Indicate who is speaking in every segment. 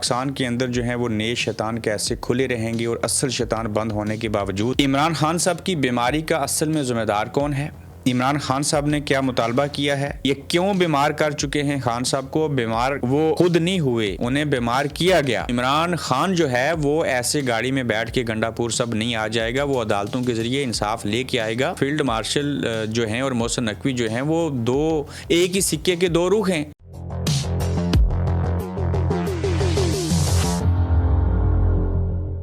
Speaker 1: پاکستان کے اندر جو ہیں وہ نئے شیطان کیسے کھلے رہیں گے اور اصل شیطان بند ہونے کے باوجود عمران خان صاحب کی بیماری کا اصل میں ذمہ دار کون ہے؟ عمران خان صاحب نے کیا مطالبہ کیا ہے؟ یہ کیوں بیمار کر چکے ہیں خان صاحب کو؟ بیمار وہ خود نہیں ہوئے، انہیں بیمار کیا گیا۔ عمران خان جو ہے وہ ایسے گاڑی میں بیٹھ کے گنڈا پور سب نہیں آ جائے گا، وہ عدالتوں کے ذریعے انصاف لے کے آئے گا۔ فیلڈ مارشل جو ہیں اور محسن نقوی جو ہیں وہ ایک ہی سکے کے دو رخ ہیں۔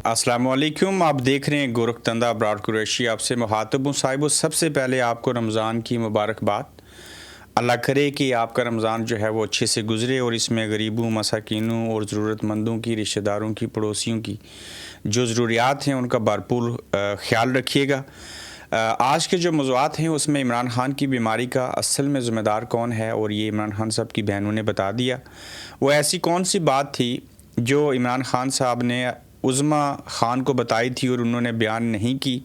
Speaker 1: السلام علیکم، آپ دیکھ رہے ہیں گورکھ تندہ براڈ قریشی، آپ سے مخاطب ہوں۔ صاحبو، سب سے پہلے آپ کو رمضان کی مبارکباد۔ اللہ کرے کہ آپ کا رمضان جو ہے وہ اچھے سے گزرے اور اس میں غریبوں، مساکینوں اور ضرورت مندوں کی، رشتہ داروں کی، پڑوسیوں کی جو ضروریات ہیں ان کا بھرپور خیال رکھیے گا۔ آج کے جو موضوعات ہیں اس میں عمران خان کی بیماری کا اصل میں ذمہ دار کون ہے، اور یہ عمران خان صاحب کی بہنوں نے بتا دیا۔ وہ ایسی کون سی بات تھی جو عمران خان صاحب نے عظمیٰ خان کو بتائی تھی اور انہوں نے بیان نہیں کی؟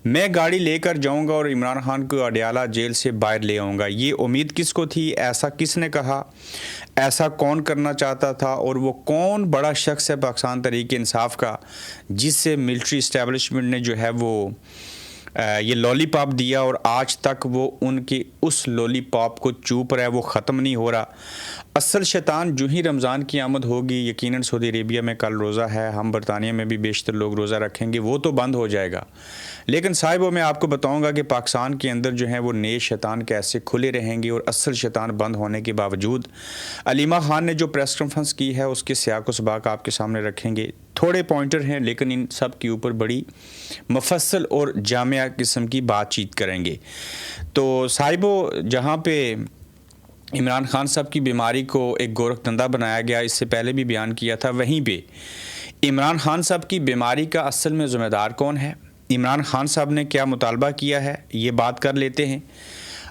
Speaker 1: میں گاڑی لے کر جاؤں گا اور عمران خان کو اڈیالہ جیل سے باہر لے آؤں گا، یہ امید کس کو تھی؟ ایسا کس نے کہا؟ ایسا کون کرنا چاہتا تھا؟ اور وہ کون بڑا شخص ہے پاکستان تحریک انصاف کا جس سے ملٹری اسٹیبلشمنٹ نے جو ہے وہ یہ لولی پاپ دیا اور آج تک وہ ان کے اس لولی پاپ کو چوپ رہا ہے، وہ ختم نہیں ہو رہا۔ اصل شیطان جو ہی رمضان کی آمد ہوگی، یقیناً سعودی عربیہ میں کل روزہ ہے، ہم برطانیہ میں بھی بیشتر لوگ روزہ رکھیں گے، وہ تو بند ہو جائے گا۔ لیکن صاحبوں، میں آپ کو بتاؤں گا کہ پاکستان کے اندر جو ہیں وہ نئے شیطان کیسے کھلے رہیں گے اور اصل شیطان بند ہونے کے باوجود علیمہ خان نے جو پریس کانفرنس کی ہے اس کے سیاق و سباق آپ کے سامنے رکھیں گے۔ تھوڑے پوائنٹر ہیں لیکن ان سب کے اوپر بڑی مفصل اور جامعہ قسم کی بات چیت کریں گے۔ تو صاحبوں، جہاں پہ عمران خان صاحب کی بیماری کو ایک گورکھ دندہ بنایا گیا، اس سے پہلے بھی بیان کیا تھا، وہیں پہ عمران خان صاحب کی بیماری کا اصل میں ذمہ دار کون ہے؟ عمران خان صاحب نے کیا مطالبہ کیا ہے، یہ بات کر لیتے ہیں۔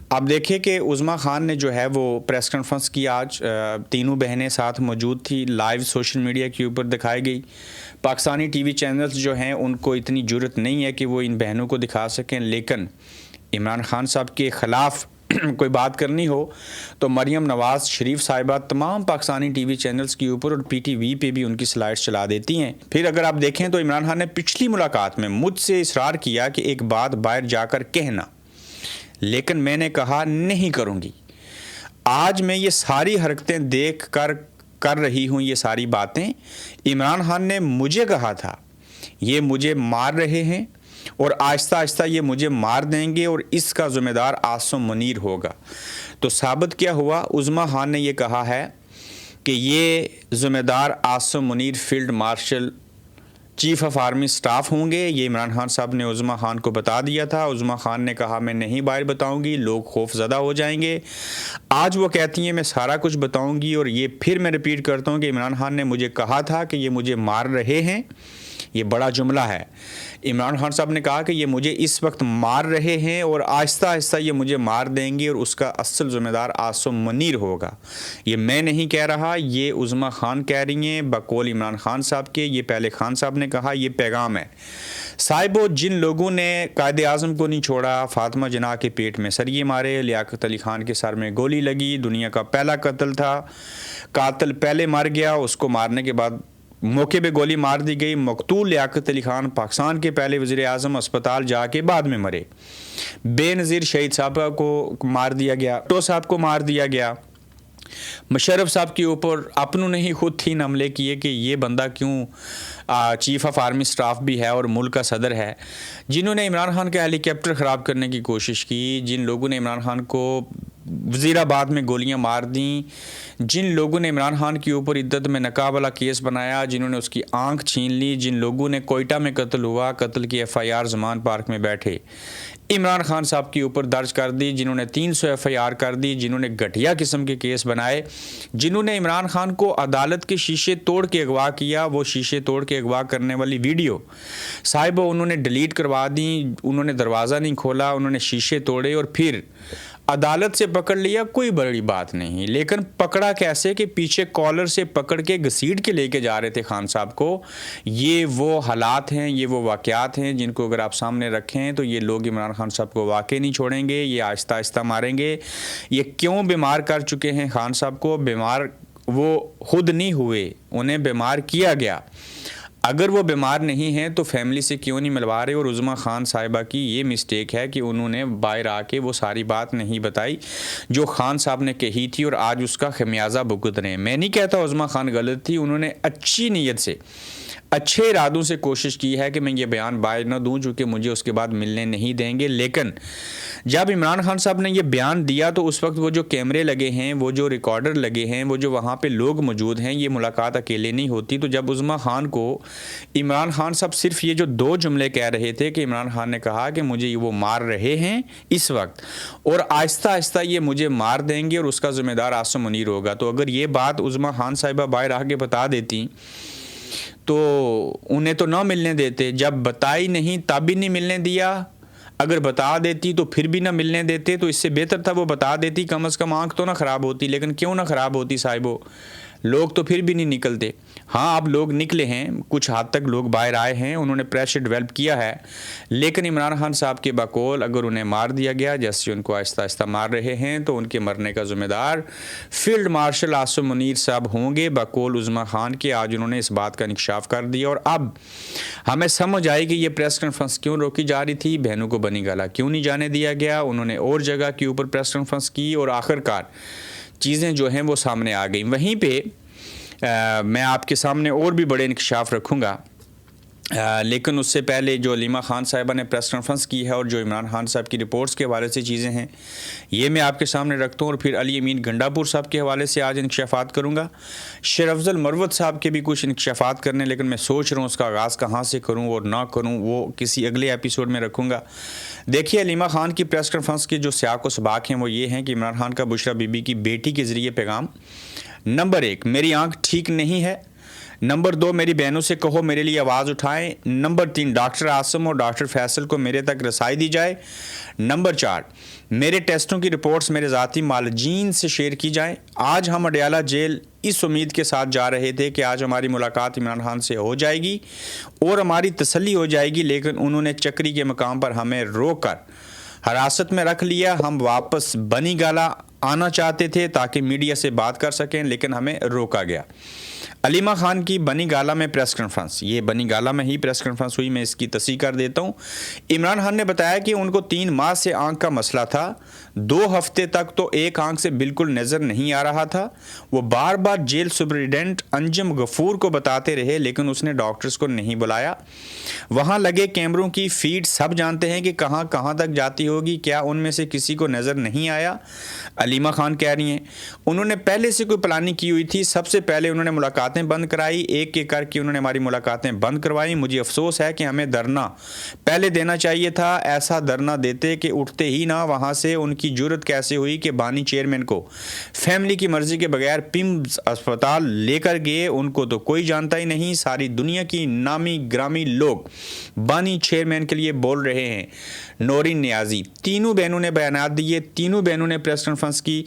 Speaker 1: اب دیکھیں کہ عظمیٰ خان نے جو ہے وہ پریس کانفرنس کی، آج تینوں بہنیں ساتھ موجود تھی، لائیو سوشل میڈیا کے اوپر دکھائی گئی۔ پاکستانی ٹی وی چینلز جو ہیں ان کو اتنی جرت نہیں ہے کہ وہ ان بہنوں کو دکھا سکیں، لیکن عمران خان صاحب کے خلاف کوئی بات کرنی ہو تو مریم نواز شریف صاحبہ تمام پاکستانی ٹی وی چینلز کے اوپر اور پی ٹی وی پہ بھی ان کی سلائڈز چلا دیتی ہیں۔ پھر اگر آپ دیکھیں تو عمران خان نے پچھلی ملاقات میں مجھ سے اصرار کیا کہ ایک بات باہر جا کر کہنا، لیکن میں نے کہا نہیں کروں گی۔ آج میں یہ ساری حرکتیں دیکھ کر رہی ہوں، یہ ساری باتیں عمران خان نے مجھے کہا تھا، یہ مجھے مار رہے ہیں اور آہستہ آہستہ یہ مجھے مار دیں گے اور اس کا ذمہ دار عاصم منیر ہوگا۔ تو ثابت کیا ہوا؟ عظمیٰ خان نے یہ کہا ہے کہ یہ ذمہ دار Asim Munir field marshal chief of army staff ہوں گے۔ یہ عمران خان صاحب نے عظمیٰ خان کو بتا دیا تھا۔ عظمیٰ خان نے کہا میں نہیں باہر بتاؤں گی، لوگ خوف زدہ ہو جائیں گے۔ آج وہ کہتی ہیں میں سارا کچھ بتاؤں گی، اور یہ پھر میں ریپیٹ کرتا ہوں کہ عمران خان نے مجھے کہا تھا کہ یہ مجھے مار رہے ہیں۔ یہ بڑا جملہ ہے۔ عمران خان صاحب نے کہا کہ یہ مجھے اس وقت مار رہے ہیں اور آہستہ آہستہ یہ مجھے مار دیں گے اور اس کا اصل ذمہ دار عاصم منیر ہوگا۔ یہ میں نہیں کہہ رہا، یہ عظمیٰ خان کہہ رہی ہیں بقول عمران خان صاحب کے۔ یہ پہلے خان صاحب نے کہا، یہ پیغام ہے۔ صاحبو، جن لوگوں نے قائد اعظم کو نہیں چھوڑا، فاطمہ جناح کے پیٹ میں سریے مارے، لیاقت علی خان کے سر میں گولی لگی، دنیا کا پہلا قتل تھا، قاتل پہلے مر گیا، اس کو مارنے کے بعد موقع پہ گولی مار دی گئی، مقتول لیاقت علی خان پاکستان کے پہلے وزیر اعظم اسپتال جا کے بعد میں مرے، بے نظیر شہید صاحب کو مار دیا گیا، ٹو صاحب کو مار دیا گیا، مشرف صاحب کے اوپر اپنوں نے ہی خود تھین حملے کیے کہ یہ بندہ کیوں چیف آف آرمی سٹاف بھی ہے اور ملک کا صدر ہے، جنہوں نے عمران خان کا ہیلی کاپٹر خراب کرنے کی کوشش کی، جن لوگوں نے عمران خان کو وزیر آباد میں گولیاں مار دیں، جن لوگوں نے عمران خان کے اوپر عدت میں نقاب والا کیس بنایا، جنہوں نے اس کی آنکھ چھین لی، جن لوگوں نے کوئٹہ میں قتل ہوا، قتل کی F I R Zaman park میں بیٹھے عمران خان صاحب کے اوپر درج کر دی، جنہوں نے 300 ایف آئی آر کر دی، جنہوں نے گھٹیا قسم کے کیس بنائے، جنہوں نے عمران خان کو عدالت کے شیشے توڑ کے اغوا کیا، وہ شیشے توڑ کے اغوا کرنے والی ویڈیو صاحبہ انہوں نے ڈیلیٹ کروا دیں، انہوں نے دروازہ نہیں کھولا، انہوں نے شیشے توڑے اور پھر عدالت سے پکڑ لیا، کوئی بڑی بات نہیں، لیکن پکڑا کیسے کہ پیچھے کالر سے پکڑ کے گھسیٹ کے لے کے جا رہے تھے خان صاحب کو۔ یہ وہ حالات ہیں، یہ وہ واقعات ہیں جن کو اگر آپ سامنے رکھیں تو یہ لوگ عمران خان صاحب کو واقعی نہیں چھوڑیں گے، یہ آہستہ آہستہ ماریں گے۔ یہ کیوں بیمار کر چکے ہیں خان صاحب کو؟ بیمار وہ خود نہیں ہوئے, انہیں بیمار کیا گیا. اگر وہ بیمار نہیں ہیں تو فیملی سے کیوں نہیں ملوا رہے؟ اور عظمیٰ خان صاحبہ کی یہ مسٹیک ہے کہ انہوں نے باہر آ کے وہ ساری بات نہیں بتائی جو خان صاحب نے کہی تھی, اور آج اس کا خمیازہ بھگت رہے ہیں. میں نہیں کہتا عظمیٰ خان غلط تھی, انہوں نے اچھی نیت سے, اچھے ارادوں سے کوشش کی ہے کہ میں یہ بیان باہر نہ دوں چونکہ مجھے اس کے بعد ملنے نہیں دیں گے. لیکن جب عمران خان صاحب نے یہ بیان دیا تو اس وقت وہ جو کیمرے لگے ہیں, وہ جو ریکارڈر لگے ہیں, وہ جو وہاں پہ لوگ موجود ہیں, یہ ملاقات اکیلے نہیں ہوتی. تو جب عظمیٰ خان کو عمران خان صاحب صرف یہ جو 2 جملے کہہ رہے تھے کہ عمران خان نے کہا کہ مجھے وہ مار رہے ہیں اس وقت, اور آہستہ آہستہ یہ مجھے مار دیں گے اور اس کا ذمہ دار عاصم منیر ہوگا, تو اگر یہ بات عظمیٰ خان صاحبہ باہر آ کے بتا دیتی تو انہیں تو نہ ملنے دیتے. جب بتائی نہیں تب بھی نہیں ملنے دیا, اگر بتا دیتی تو پھر بھی نہ ملنے دیتے. تو اس سے بہتر تھا وہ بتا دیتی, کم از کم آنکھ تو نہ خراب ہوتی. لیکن کیوں نہ خراب ہوتی صاحبو, لوگ تو پھر بھی نہیں نکلتے. ہاں اب لوگ نکلے ہیں, کچھ حد تک لوگ باہر آئے ہیں, انہوں نے پریشر ڈیولپ کیا ہے. لیکن عمران خان صاحب کے بقول اگر انہیں مار دیا گیا جیسے ان کو آہستہ آہستہ مار رہے ہیں, تو ان کے مرنے کا ذمہ دار فیلڈ مارشل عاصم منیر صاحب ہوں گے بقول عظمیٰ خان کے. آج انہوں نے اس بات کا انکشاف کر دیا, اور اب ہمیں سمجھ آئی کہ یہ پریس کانفرنس کیوں روکی جا رہی تھی, بہنوں کو بنی گالا کیوں نہیں جانے دیا گیا. انہوں نے اور جگہ کے اوپر پریس کانفرنس کی اور آخرکار چیزیں جو ہیں وہ سامنے آ گئیں. وہیں پہ میں آپ کے سامنے اور بھی بڑے انکشاف رکھوں گا, لیکن اس سے پہلے جو علیمہ خان صاحبہ نے پریس کانفرنس کی ہے اور جو عمران خان صاحب کی رپورٹس کے حوالے سے چیزیں ہیں, یہ میں آپ کے سامنے رکھتا ہوں. اور پھر علی امین گنڈا پور صاحب کے حوالے سے آج انکشافات کروں گا. شیر افضل مروت صاحب کے بھی کچھ انکشافات کرنے, لیکن میں سوچ رہا ہوں اس کا آغاز کہاں سے کروں اور نہ کروں, وہ کسی اگلے ایپیسوڈ میں رکھوں گا. دیکھیے علیمہ خان کی پریس کانفرنس کے جو سیاق و سباق ہیں وہ یہ ہیں کہ عمران خان کا بشرا بی بی کی بیٹی کے ذریعے پیغام. نمبر 1, میری آنکھ ٹھیک نہیں ہے. نمبر 2, میری بہنوں سے کہو میرے لیے آواز اٹھائیں. نمبر 3, ڈاکٹر عاصم اور ڈاکٹر فیصل کو میرے تک رسائی دی جائے. نمبر 4, میرے ٹیسٹوں کی رپورٹس میرے ذاتی معالجین سے شیئر کی جائیں. آج ہم اڈیالہ جیل اس امید کے ساتھ جا رہے تھے کہ آج ہماری ملاقات عمران خان سے ہو جائے گی اور ہماری تسلی ہو جائے گی, لیکن انہوں نے چکری کے مقام پر ہمیں روک کر حراست میں رکھ لیا. ہم واپس بنی گالا آنا چاہتے تھے تاکہ میڈیا سے بات کر سکیں, لیکن ہمیں روکا گیا. علیمہ خان کی بنی گالا میں پریس کانفرنس, یہ بنی گالا میں ہی پریس کانفرنس ہوئی, میں اس کی تصحیح کر دیتا ہوں. عمران خان نے بتایا کہ ان کو 3 ماہ سے آنکھ کا مسئلہ تھا. 2 ہفتے تک تو ایک آنکھ سے بالکل نظر نہیں آ رہا تھا. وہ بار بار جیل سپرنٹینڈنٹ انجم غفور کو بتاتے رہے, لیکن اس نے ڈاکٹرز کو نہیں بلایا. وہاں لگے کیمروں کی فیڈ سب جانتے ہیں کہ کہاں کہاں تک جاتی ہوگی. کیا ان میں سے کسی کو نظر نہیں آیا؟ علیمہ خان کہہ رہی ہیں انہوں نے پہلے سے کوئی پلاننگ کی ہوئی تھی. سب سے پہلے انہوں نے ملاقاتیں بند کرائی, ایک ایک کر کے انہوں نے ہماری ملاقاتیں بند کروائی. مجھے افسوس ہے کہ ہمیں دھرنا پہلے دینا چاہیے تھا. ایسا دھرنا دیتے کہ اٹھتے ہی نہ وہاں سے. ان کی جرت کیسے ہوئی کہ بانی چیئرمین کو فیملی کی مرضی کے بغیر پیمز اسپتال لے کر گئے؟ ان کو تو کوئی جانتا ہی نہیں. ساری دنیا کی نامی گرامی لوگ بانی چیئرمین کے لیے بول رہے ہیں. نورین نیازی, تینوں بہنوں نے بیانات دیے, تینوں بہنوں نے پریس کانفرنس کی,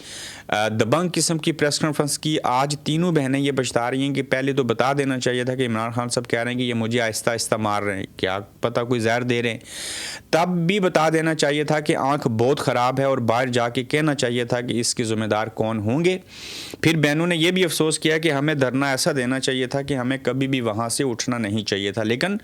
Speaker 1: دبنگ قسم کی پریس کانفرنس کی. آج تینوں بہنیں یہ بتا رہی ہیں کہ پہلے تو بتا دینا چاہیے تھا کہ عمران خان صاحب کہہ رہے ہیں کہ یہ مجھے آہستہ آہستہ مار رہے ہیں, کیا پتہ کوئی زہر دے رہے ہیں. تب بھی بتا دینا چاہیے تھا کہ آنکھ بہت خراب ہے, اور باہر جا کے کہنا چاہیے تھا کہ اس کے ذمہ دار کون ہوں گے. پھر بہنوں نے یہ بھی افسوس کیا کہ ہمیں دھرنا ایسا دینا چاہیے تھا کہ ہمیں کبھی بھی وہاں سے اٹھنا نہیں چاہیے تھا. لیکن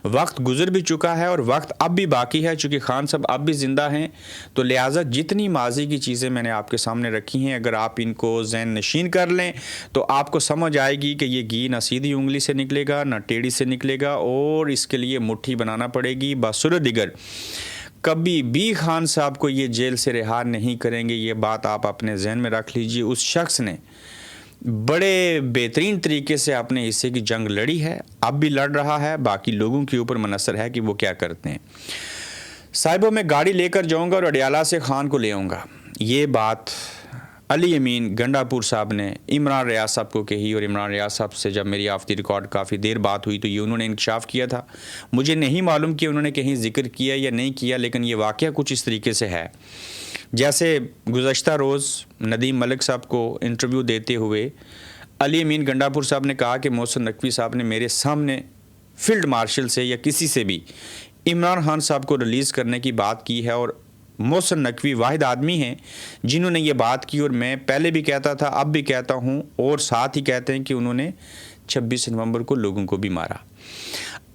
Speaker 1: وقت گزر بھی چکا ہے اور وقت اب بھی باقی ہے, چونکہ خان صاحب اب بھی زندہ ہیں. تو لہٰذا جتنی ماضی کی چیزیں میں نے آپ کے سامنے رکھی ہیں, اگر آپ ان کو ذہن نشین کر لیں تو آپ کو سمجھ آئے گی کہ یہ گھی نہ سیدھی انگلی سے نکلے گا نہ ٹیڑھی سے نکلے گا, اور اس کے لیے مٹھی بنانا پڑے گی. بصورت دیگر کبھی بھی خان صاحب کو یہ جیل سے رہا نہیں کریں گے. یہ بات آپ اپنے ذہن میں رکھ لیجئے. اس شخص نے بڑے بہترین طریقے سے اپنے حصے کی جنگ لڑی ہے, اب بھی لڑ رہا ہے. باقی لوگوں کے اوپر منحصر ہے کہ وہ کیا کرتے ہیں. صاحبوں میں گاڑی لے کر جاؤں گا اور اڈیالہ سے خان کو لے آؤں گا. یہ بات علی امین گنڈا پور صاحب نے عمران ریاض صاحب کو کہی, اور عمران ریاض صاحب سے جب میری آف دی ریکارڈ کافی دیر بات ہوئی تو یہ انہوں نے انکشاف کیا تھا. مجھے نہیں معلوم کہ انہوں نے کہیں ذکر کیا یا نہیں کیا, لیکن یہ واقعہ کچھ اس طریقے سے ہے جیسے گزشتہ روز ندیم ملک صاحب کو انٹرویو دیتے ہوئے علی امین گنڈا پور صاحب نے کہا کہ محسن نقوی صاحب نے میرے سامنے فیلڈ مارشل سے یا کسی سے بھی عمران خان صاحب کو ریلیز کرنے کی بات کی ہے, اور محسن نقوی واحد آدمی ہیں جنہوں نے یہ بات کی، اور میں پہلے بھی کہتا تھا، اب بھی کہتا ہوں، اور ساتھ ہی کہتے ہیں کہ انہوں نے 26 نومبر کو لوگوں کو بھی مارا۔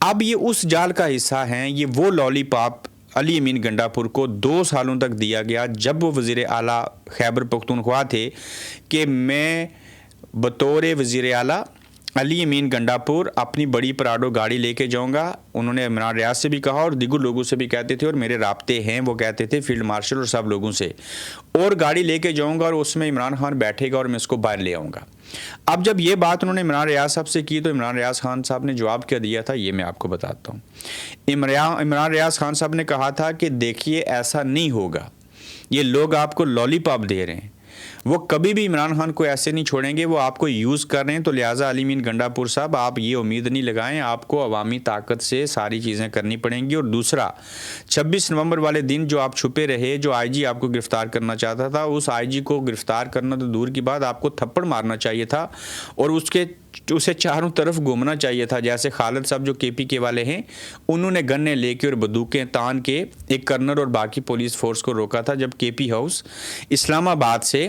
Speaker 1: اب یہ اس جال کا حصہ ہیں، یہ وہ لالی پاپ علی امین گنڈاپور کو 2 سالوں تک دیا گیا جب وہ وزیر اعلیٰ خیبر پختونخوا تھے، کہ میں بطور وزیر اعلیٰ علی امین گنڈاپور اپنی بڑی پراڈو گاڑی لے کے جاؤں گا۔ انہوں نے عمران ریاض سے بھی کہا اور دیگر لوگوں سے بھی کہتے تھے، اور میرے رابطے ہیں، وہ کہتے تھے فیلڈ مارشل اور سب لوگوں سے، اور گاڑی لے کے جاؤں گا اور اس میں عمران خان بیٹھے گا اور میں اس کو باہر لے آؤں گا۔ اب جب یہ بات انہوں نے عمران ریاض صاحب سے کی تو عمران ریاض خان صاحب نے جواب کیا دیا تھا، یہ میں آپ کو بتاتا ہوں۔ عمران ریاض خان صاحب نے کہا تھا کہ دیکھیے ایسا نہیں ہوگا، یہ لوگ آپ کو لالی پاپ دے رہے ہیں، وہ کبھی بھی عمران خان کو ایسے نہیں چھوڑیں گے، وہ آپ کو یوز کر رہے ہیں، تو لہٰذا علی امین گنڈاپور صاحب آپ یہ امید نہیں لگائیں، آپ کو عوامی طاقت سے ساری چیزیں کرنی پڑیں گی۔ اور دوسرا 26 نومبر والے دن جو آپ چھپے رہے، جو آئی جی آپ کو گرفتار کرنا چاہتا تھا، اس آئی جی کو گرفتار کرنا تو دور کی بات، آپ کو تھپڑ مارنا چاہیے تھا اور اسے چاروں طرف گھومنا چاہیے تھا، جیسے خالد صاحب جو کے پی کے والے ہیں، انہوں نے گنیں لے کے اور بندوقیں تان کے ایک کرنل اور باقی پولیس فورس کو روکا تھا جب کے پی ہاؤس اسلام آباد سے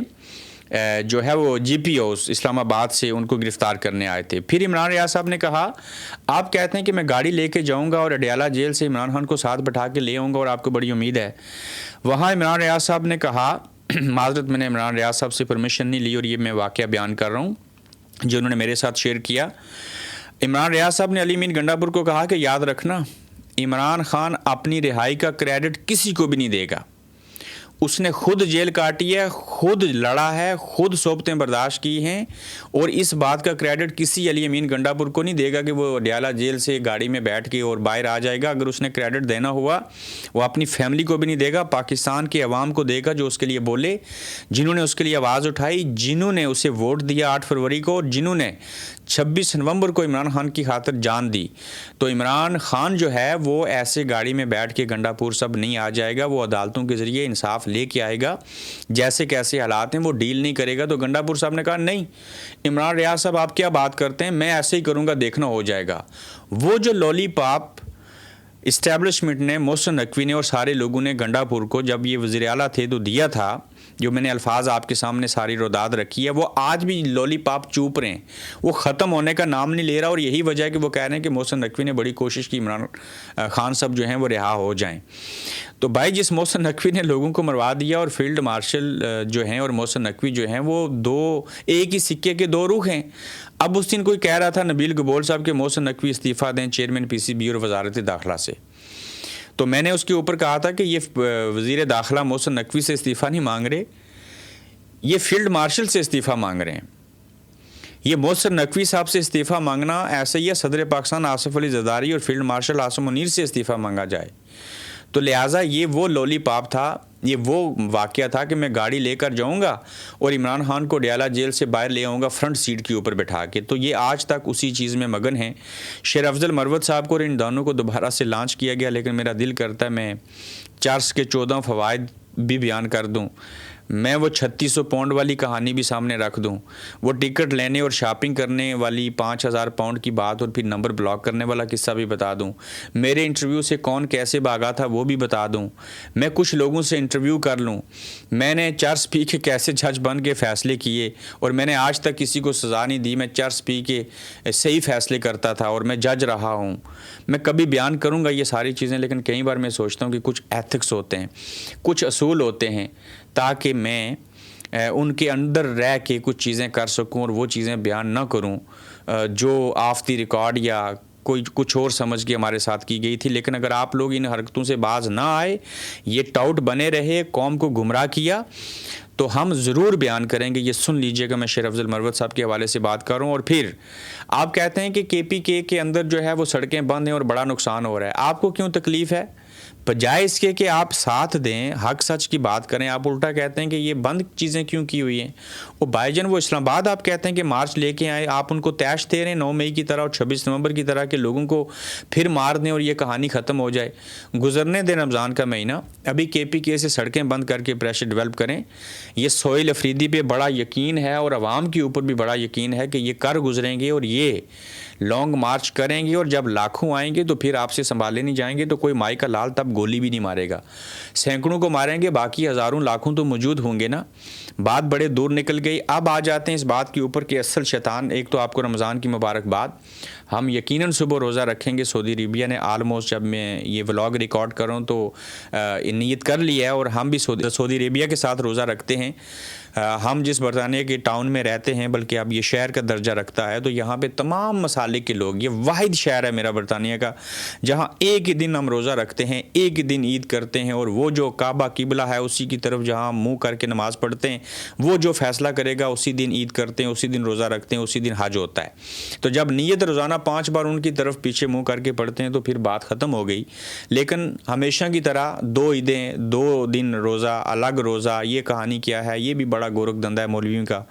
Speaker 1: جو ہے وہ جی پی ہاؤس اسلام آباد سے ان کو گرفتار کرنے آئے تھے۔ پھر عمران ریاض صاحب نے کہا، آپ کہتے ہیں کہ میں گاڑی لے کے جاؤں گا اور اڈیالہ جیل سے عمران خان کو ساتھ بٹھا کے لے آؤں گا اور آپ کو بڑی امید ہے۔ وہاں عمران ریاض صاحب نے کہا، معذرت میں نے عمران ریاض صاحب سے پرمیشن نہیں لی اور یہ میں واقعہ بیان کر رہا ہوں جو انہوں نے میرے ساتھ شیئر کیا۔ عمران ریاض صاحب نے علی امین گنڈاپور کو کہا کہ یاد رکھنا، عمران خان اپنی رہائی کا کریڈٹ کسی کو بھی نہیں دے گا، اس نے خود جیل کاٹی ہے، خود لڑا ہے، خود صحبتیں برداشت کی ہیں، اور اس بات کا کریڈٹ کسی علی امین گنڈاپور کو نہیں دے گا کہ وہ اڈیالہ جیل سے گاڑی میں بیٹھ کے اور باہر آ جائے گا۔ اگر اس نے کریڈٹ دینا ہوا وہ اپنی فیملی کو بھی نہیں دے گا، پاکستان کے عوام کو دے گا جو اس کے لیے بولے، جنہوں نے اس کے لیے آواز اٹھائی، جنہوں نے اسے ووٹ دیا 8 فروری کو، اور جنہوں نے 26 نومبر کو عمران خان کی خاطر جان دی۔ تو عمران خان جو ہے وہ ایسے گاڑی میں بیٹھ کے گنڈاپور سب نہیں آ جائے گا، وہ عدالتوں کے ذریعے انصاف لے کے آئے گا، جیسے کیسے حالات ہیں وہ ڈیل نہیں کرے گا۔ تو گنڈاپور صاحب نے کہا، نہیں عمران ریاض صاحب آپ کیا بات کرتے ہیں، میں ایسے ہی کروں گا، دیکھنا ہو جائے گا۔ وہ جو لالی پاپ اسٹیبلشمنٹ نے، محسن نقوی نے اور سارے لوگوں نے گنڈاپور کو جب یہ وزیر اعلیٰ تھے تو دیا تھا، جو میں نے الفاظ آپ کے سامنے ساری روداد رکھی ہے، وہ آج بھی لالی پاپ چوپ رہے ہیں، وہ ختم ہونے کا نام نہیں لے رہا، اور یہی وجہ ہے کہ وہ کہہ رہے ہیں کہ محسن نقوی نے بڑی کوشش کی عمران خان صاحب جو ہیں وہ رہا ہو جائیں۔ تو بھائی جس محسن نقوی نے لوگوں کو مروا دیا، اور فیلڈ مارشل جو ہیں اور محسن نقوی جو ہیں وہ ایک ہی سکے کے 2 رخ ہیں۔ اب اس دن کوئی کہہ رہا تھا نبیل گبول صاحب کہ محسن نقوی استعفیٰ دیں چیئرمین پی سی بی اور وزارت داخلہ سے، تو میں نے اس کے اوپر کہا تھا کہ یہ وزیر داخلہ محسن نقوی سے استعفیٰ نہیں مانگ رہے، یہ فیلڈ مارشل سے استعفیٰ مانگ رہے ہیں۔ یہ محسن نقوی صاحب سے استعفیٰ مانگنا ایسے ہی ہے صدر پاکستان آصف علی زرداری اور فیلڈ مارشل عاصم منیر سے استعفیٰ مانگا جائے۔ تو لہٰذا یہ وہ لالی پاپ تھا، یہ وہ واقعہ تھا کہ میں گاڑی لے کر جاؤں گا اور عمران خان کو اڈیالہ جیل سے باہر لے آؤں گا فرنٹ سیٹ کے اوپر بٹھا کے۔ تو یہ آج تک اسی چیز میں مگن ہیں۔ شیر افضل مروت صاحب کو اور ان دونوں کو دوبارہ سے لانچ کیا گیا، لیکن میرا دل کرتا ہے میں چرس کے 14 فوائد بھی بیان کر دوں، میں وہ 3600 پاؤنڈ والی کہانی بھی سامنے رکھ دوں، وہ ٹکٹ لینے اور شاپنگ کرنے والی 5000 پاؤنڈ کی بات اور پھر نمبر بلاک کرنے والا قصہ بھی بتا دوں، میرے انٹرویو سے کون کیسے بھاگا تھا وہ بھی بتا دوں، میں کچھ لوگوں سے انٹرویو کر لوں، میں نے چرس پی کے کیسے جج بن کے فیصلے کیے اور میں نے آج تک کسی کو سزا نہیں دی، میں چرس پی کے صحیح فیصلے کرتا تھا اور میں جج رہا ہوں۔ میں کبھی بیان کروں گا یہ ساری چیزیں، لیکن کئی بار میں سوچتا ہوں کہ کچھ ایتھکس ہوتے ہیں، کچھ اصول ہوتے ہیں، تاکہ میں ان کے اندر رہ کے کچھ چیزیں کر سکوں اور وہ چیزیں بیان نہ کروں جو آف دی ریکارڈ یا کوئی کچھ اور سمجھ کے ہمارے ساتھ کی گئی تھی۔ لیکن اگر آپ لوگ ان حرکتوں سے باز نہ آئے، یہ ٹاؤٹ بنے رہے، قوم کو گمراہ کیا، تو ہم ضرور بیان کریں گے۔ یہ سن لیجئے گا، میں شیر افضل مروت صاحب کے حوالے سے بات کر رہا ہوں۔ اور پھر آپ کہتے ہیں کہ کے پی کے اندر جو ہے وہ سڑکیں بند ہیں اور بڑا نقصان ہو رہا ہے، آپ کو کیوں تکلیف ہے؟ بجائے اس کے کہ آپ ساتھ دیں، حق سچ کی بات کریں، آپ الٹا کہتے ہیں کہ یہ بند چیزیں کیوں کی ہوئی ہیں۔ وہ بھائی جان وہ اسلام آباد آپ کہتے ہیں کہ مارچ لے کے آئے، آپ ان کو تیش دے رہے ہیں 9 مئی کی طرح اور 26 نومبر کی طرح کہ لوگوں کو پھر مار دیں اور یہ کہانی ختم ہو جائے۔ گزرنے دیں رمضان کا مہینہ، ابھی کے پی کے سے سڑکیں بند کر کے پریشر ڈیولپ کریں۔ یہ سہیل افریدی پہ بڑا یقین ہے اور عوام کے اوپر بھی بڑا یقین ہے کہ یہ کر گزریں گے، اور یہ لانگ مارچ کریں گے اور جب لاکھوں آئیں گے تو پھر آپ سے سنبھالے نہیں جائیں گے، تو کوئی مائی کا لال تب گولی بھی نہیں مارے گا، سینکڑوں کو ماریں گے، باقی ہزاروں لاکھوں تو موجود ہوں گے نا۔ بات بڑے دور نکل گئی۔ اب آ جاتے ہیں اس بات کے اوپر کہ اصل شیطان، ایک تو آپ کو رمضان کی مبارکباد، ہم یقیناً صبح روزہ رکھیں گے۔ سعودی عربیہ نے آلموسٹ، جب میں یہ ولاگ ریکارڈ کر رہا ہوں تو نیت کر لی ہے، اور ہم بھی سعودی عربیہ کے ساتھ روزہ رکھتے ہیں۔ ہم جس برطانیہ کے ٹاؤن میں رہتے ہیں، بلکہ اب یہ شہر کا درجہ رکھتا ہے، تو یہاں پہ تمام مسالک کے لوگ، یہ واحد شہر ہے میرا برطانیہ کا جہاں ایک ہی دن ہم روزہ رکھتے ہیں، ایک ہی دن عید کرتے ہیں، اور وہ جو کعبہ قبلہ ہے اسی کی طرف جہاں ہم منہ کر کے نماز پڑھتے ہیں، وہ جو فیصلہ کرے گا اسی دن عید کرتے ہیں، اسی دن روزہ رکھتے ہیں، اسی دن حج ہوتا ہے۔ تو جب نیت روزانہ 5 بار ان کی طرف پیچھے منہ کر کے پڑھتے ہیں تو پھر بات ختم ہو گئی۔ لیکن ہمیشہ کی طرح 2 عیدیں، 2 دن روزہ، الگ روزہ، یہ کہانی کیا ہے، یہ بھی بڑا گورکھ دھندا ہے مولویوں کا،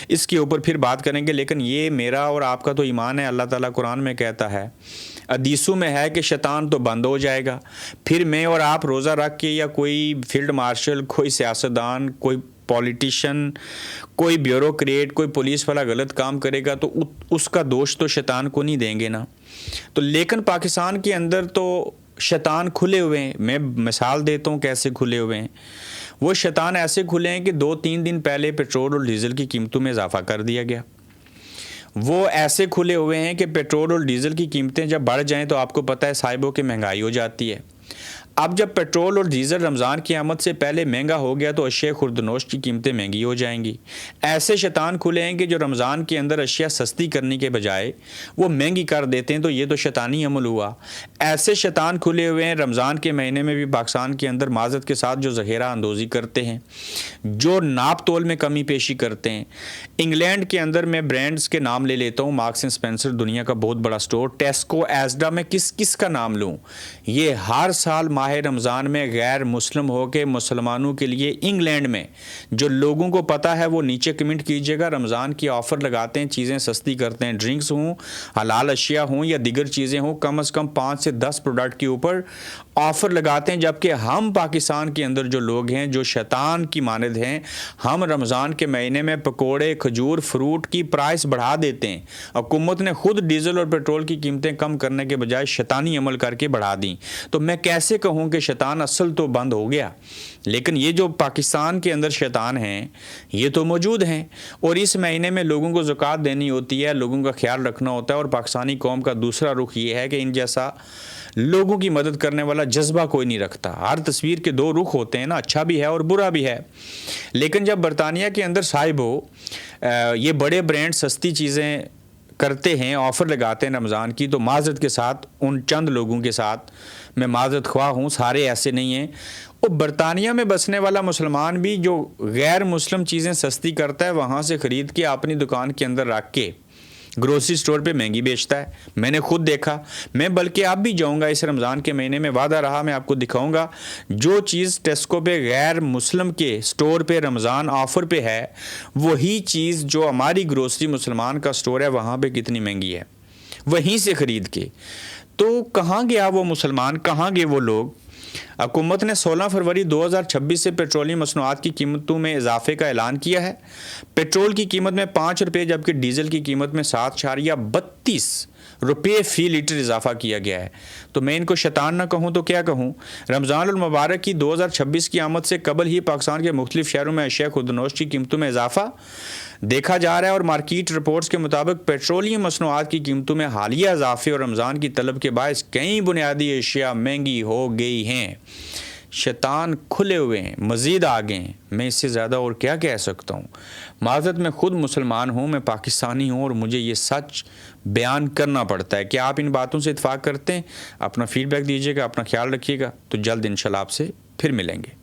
Speaker 1: اس کے اوپر پھر بات کریں گے۔ لیکن یہ میرا اور آپ کا تو ایمان ہے، اللہ تعالیٰ قرآن میں کہتا ہے، حدیثوں میں ہے کہ شیطان تو بند ہو جائے گا، پھر میں اور آپ روزہ رکھ کے، یا کوئی فیلڈ مارشل، کوئی سیاستدان، کوئی پولیٹیشین، کوئی بیوروکریٹ، کوئی پولیس والا غلط کام کرے گا تو اس کا دوش تو شیطان کو نہیں دیں گے نا۔ تو لیکن پاکستان کے اندر تو شیطان کھلے ہوئے ہیں۔ میں مثال دیتا ہوں کیسے کھلے ہوئے ہیں۔ وہ شیطان ایسے کھلے ہیں کہ 2-3 دن پہلے پیٹرول اور ڈیزل کی قیمتوں میں اضافہ کر دیا گیا۔ وہ ایسے کھلے ہوئے ہیں کہ پیٹرول اور ڈیزل کی قیمتیں جب بڑھ جائیں تو آپ کو پتہ ہے صاحبوں کہ مہنگائی ہو جاتی ہے۔ اب جب پیٹرول اور ڈیزل رمضان کی آمد سے پہلے مہنگا ہو گیا تو اشیاء خوردنوش کی قیمتیں مہنگی ہو جائیں گی۔ ایسے شیطان کھلے ہیں کہ جو رمضان کے اندر اشیاء سستی کرنے کے بجائے وہ مہنگی کر دیتے ہیں، تو یہ تو شیطانی عمل ہوا۔ ایسے شیطان کھلے ہوئے ہیں رمضان کے مہینے میں بھی پاکستان کے اندر معذرت کے ساتھ جو ذخیرہ اندوزی کرتے ہیں، جو ناپ تول میں کمی پیشی کرتے ہیں۔ انگلینڈ کے اندر میں برانڈز کے نام لے لیتا ہوں، مارکس اینڈ سپینسر دنیا کا بہت بڑا سٹور، ٹیسکو، ایزڈا، میں کس کا نام لوں؟ یہ ہر سال ماہ رمضان میں غیر مسلم ہو کے مسلمانوں کے لیے انگلینڈ میں، جو لوگوں کو پتہ ہے وہ نیچے کمنٹ کیجئے گا، رمضان کی آفر لگاتے ہیں، چیزیں سستی کرتے ہیں، ڈرنکس ہوں، حلال اشیاء ہوں یا دیگر چیزیں ہوں، کم از کم 5 سے 10 پروڈکٹ کے اوپر آفر لگاتے ہیں۔ جبکہ ہم پاکستان کے اندر جو لوگ ہیں، جو شیطان کی مانند ہیں، ہم رمضان کے مہینے میں پکوڑے، کھجور، فروٹ کی پرائس بڑھا دیتے ہیں۔ حکومت نے خود ڈیزل اور پیٹرول کی قیمتیں کم کرنے کے بجائے شیطانی عمل کر کے بڑھا دیں۔ تو میں کیسے کہوں کہ شیطان اصل تو بند ہو گیا، لیکن یہ جو پاکستان کے اندر شیطان ہیں یہ تو موجود ہیں، اور اس مہینے میں لوگوں کو زکوٰۃ دینی ہوتی ہے، لوگوں کا خیال رکھنا ہوتا ہے، اور پاکستانی قوم کا دوسرا رخ یہ ہے کہ ان جیسا لوگوں کی مدد کرنے والا جذبہ کوئی نہیں رکھتا۔ ہر تصویر کے 2 رخ ہوتے ہیں نا، اچھا بھی ہے اور برا بھی ہے۔ لیکن جب برطانیہ کے اندر صاحب ہو یہ بڑے برانڈ سستی چیزیں کرتے ہیں، آفر لگاتے ہیں رمضان کی، تو معذرت کے ساتھ ان چند لوگوں کے ساتھ میں معذرت خواہ ہوں، سارے ایسے نہیں ہیں۔ وہ برطانیہ میں بسنے والا مسلمان بھی جو غیر مسلم چیزیں سستی کرتا ہے وہاں سے خرید کے اپنی دکان کے اندر رکھ کے گروسری سٹور پہ مہنگی بیچتا ہے۔ میں نے خود دیکھا، میں بلکہ اب بھی جاؤں گا اس رمضان کے مہینے میں، وعدہ رہا میں آپ کو دکھاؤں گا جو چیز ٹیسکو پہ غیر مسلم کے سٹور پہ رمضان آفر پہ ہے، وہی چیز جو ہماری گروسری مسلمان کا سٹور ہے وہاں پہ کتنی مہنگی ہے، وہیں سے خرید کے۔ تو کہاں گیا وہ مسلمان، کہاں گئے وہ لوگ؟ حکومت نے 16 فروری 2026 سے پیٹرولیم مصنوعات کی قیمتوں میں اضافے کا اعلان کیا ہے۔ پیٹرول کی قیمت میں 5 روپے جبکہ ڈیزل کی قیمت میں 7.32 روپے فی لیٹر اضافہ کیا گیا ہے۔ تو میں ان کو شیطان نہ کہوں تو کیا کہوں؟ رمضان المبارک کی 2026 کی آمد سے قبل ہی پاکستان کے مختلف شہروں میں اشیاء خوردنوش کی قیمتوں میں اضافہ دیکھا جا رہا ہے، اور مارکیٹ رپورٹس کے مطابق پیٹرولیم مصنوعات کی قیمتوں میں حالیہ اضافے اور رمضان کی طلب کے باعث کئی بنیادی اشیاء مہنگی ہو گئی ہیں۔ شیطان کھلے ہوئے ہیں، مزید آگے ہیں، میں اس سے زیادہ اور کیا کہہ سکتا ہوں؟ معذرت میں خود مسلمان ہوں، میں پاکستانی ہوں، اور مجھے یہ سچ بیان کرنا پڑتا ہے۔ کہ آپ ان باتوں سے اتفاق کرتے ہیں؟ اپنا فیڈ بیک دیجیے گا، اپنا خیال رکھیے گا، تو جلد انشاءاللہ آپ سے پھر ملیں گے۔